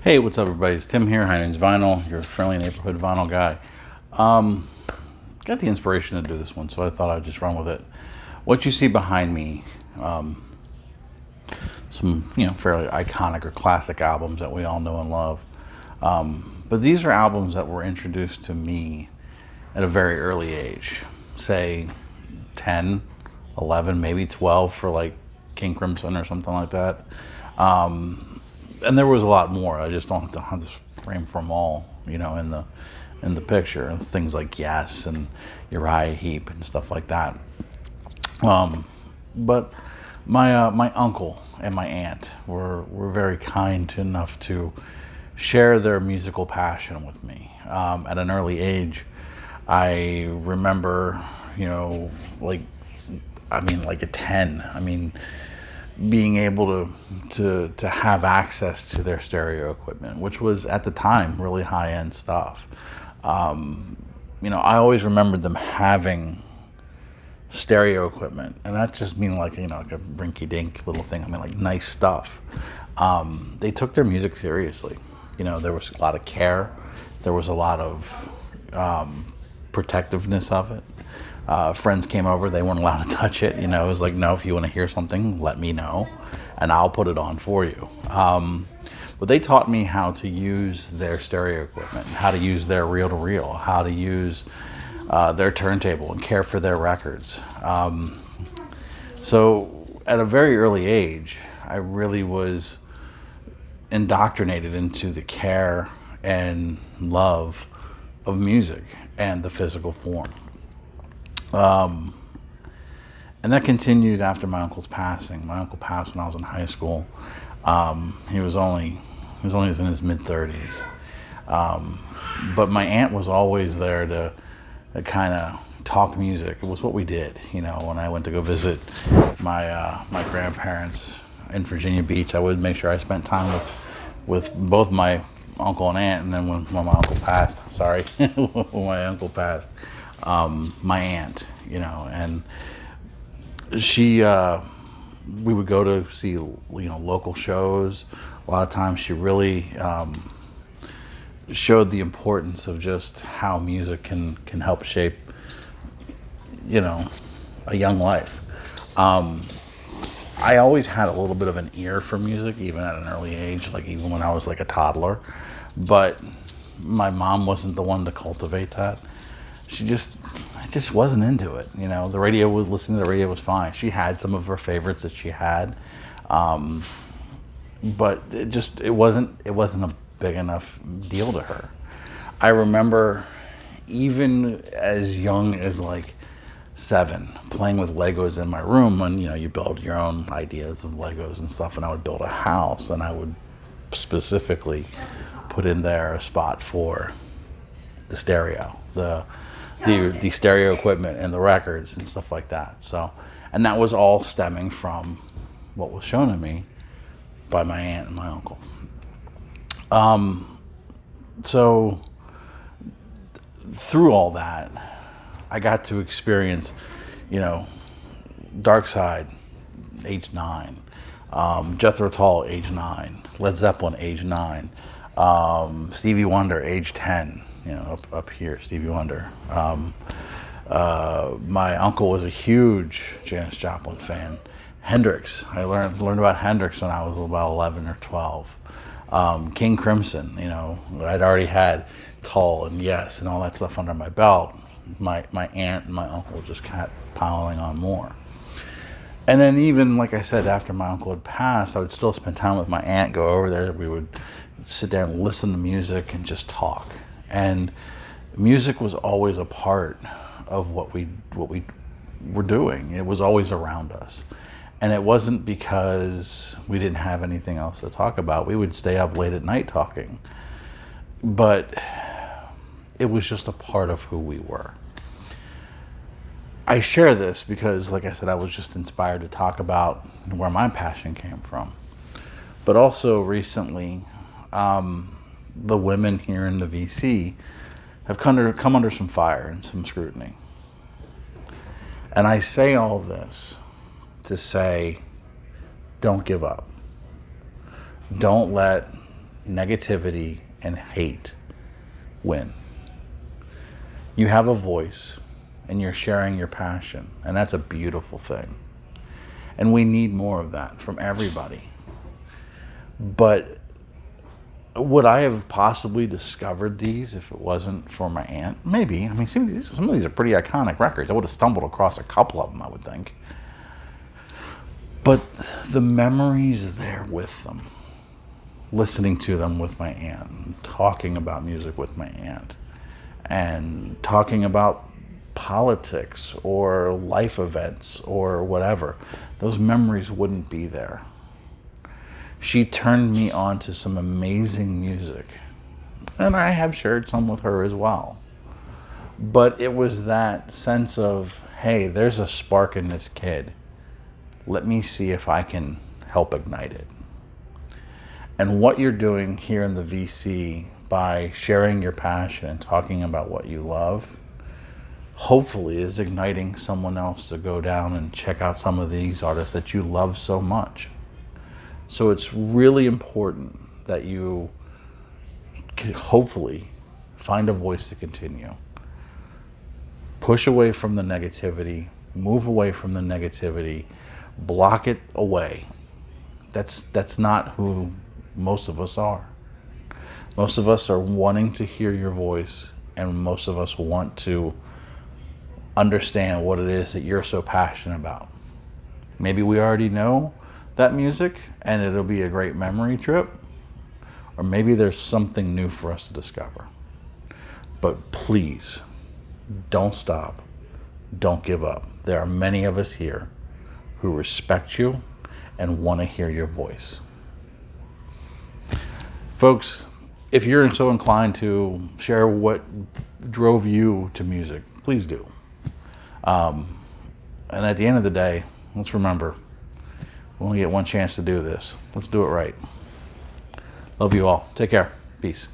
Hey, what's up, everybody? It's Tim here, Heinen's Vinyl, your friendly neighborhood vinyl guy. Um, Got the inspiration to do this one, so I thought I'd just run with it. What you see behind me, some fairly iconic or classic albums that we all know and love. But these are albums that were introduced to me at a very early age, say 10, 11, maybe 12 for like King Crimson or something like that. And there was a lot more. I just don't have this frame for them all, in the picture. Things like Yes and Uriah Heep and stuff like that. But my uncle and my aunt were very kind enough to share their musical passion with me. At an early age, I remember, like, like at 10. Being able to have access to their stereo equipment, which was at the time really high end stuff. I always remembered them having stereo equipment, and that just mean like a rinky dink little thing. Like nice stuff. They took their music seriously. There was a lot of care. There was a lot of protectiveness of it. Friends came over, they weren't allowed to touch it. It was like, no, if you want to hear something, let me know and I'll put it on for you. But they taught me how to use their stereo equipment, how to use their reel to reel, how to use their turntable and care for their records. So at a very early age, I really was indoctrinated into the care and love of music and the physical form. And that continued after my uncle's passing. My uncle passed when I was in high school. He was only in his mid-30s. But my aunt was always there to kind of talk music. It was what we did. When I went to go visit my grandparents in Virginia Beach, I would make sure I spent time with both my uncle and aunt. And then when my uncle passed, when my uncle passed, my aunt, and she, we would go to see, local shows. A lot of times she really showed the importance of just how music can help shape, a young life. I always had a little bit of an ear for music, even at an early age, like even when I was like a toddler. But my mom wasn't the one to cultivate that. I just wasn't into it. Listening to the radio was fine. She had some of her favorites that she had, but it wasn't a big enough deal to her. I remember even as young as like 7, playing with Legos in my room, when you build your own ideas of Legos and stuff, and I would build a house, and I would specifically put in there a spot for the stereo, the stereo equipment and the records and stuff like that. So, and that was all stemming from what was shown to me by my aunt and my uncle. So through all that, I got to experience, Dark Side, age 9, Jethro Tull, age 9, Led Zeppelin, age 9, Stevie Wonder, age 10. Up here, Stevie Wonder. My uncle was a huge Janis Joplin fan. Hendrix. I learned about Hendrix when I was about 11 or 12. King Crimson. I'd already had Tull and Yes and all that stuff under my belt. My aunt and my uncle just kept piling on more. And then even, like I said, after my uncle had passed, I would still spend time with my aunt, go over there. We would sit there and listen to music and just talk. And music was always a part of what we were doing. It was always around us. And it wasn't because we didn't have anything else to talk about. We would stay up late at night talking. But it was just a part of who we were. I share this because, like I said, I was just inspired to talk about where my passion came from. But also recently, the women here in the VC have come under some fire and some scrutiny. And I say all this to say, don't give up. Don't let negativity and hate win. You have a voice and you're sharing your passion, and that's a beautiful thing. And we need more of that from everybody. But would I have possibly discovered these if it wasn't for my aunt? Maybe. I mean, some of these are pretty iconic records. I would have stumbled across a couple of them, I would think. But the memories there with them, listening to them with my aunt, talking about music with my aunt, and talking about politics or life events or whatever, those memories wouldn't be there. She turned me on to some amazing music, and I have shared some with her as well. But it was that sense of, hey, there's a spark in this kid. Let me see if I can help ignite it. And what you're doing here in the VC by sharing your passion and talking about what you love, hopefully is igniting someone else to go down and check out some of these artists that you love so much. So it's really important that you can hopefully find a voice to continue. Push away from the negativity, move away from the negativity, block it away. That's not who most of us are. Most of us are wanting to hear your voice, and most of us want to understand what it is that you're so passionate about. Maybe we already know that music and it'll be a great memory trip, or maybe there's something new for us to discover. But please, don't stop. Don't give up. There are many of us here who respect you and want to hear your voice. Folks, if you're so inclined to share what drove you to music, please do. And at the end of the day, let's remember, we only get one chance to do this. Let's do it right. Love you all. Take care. Peace.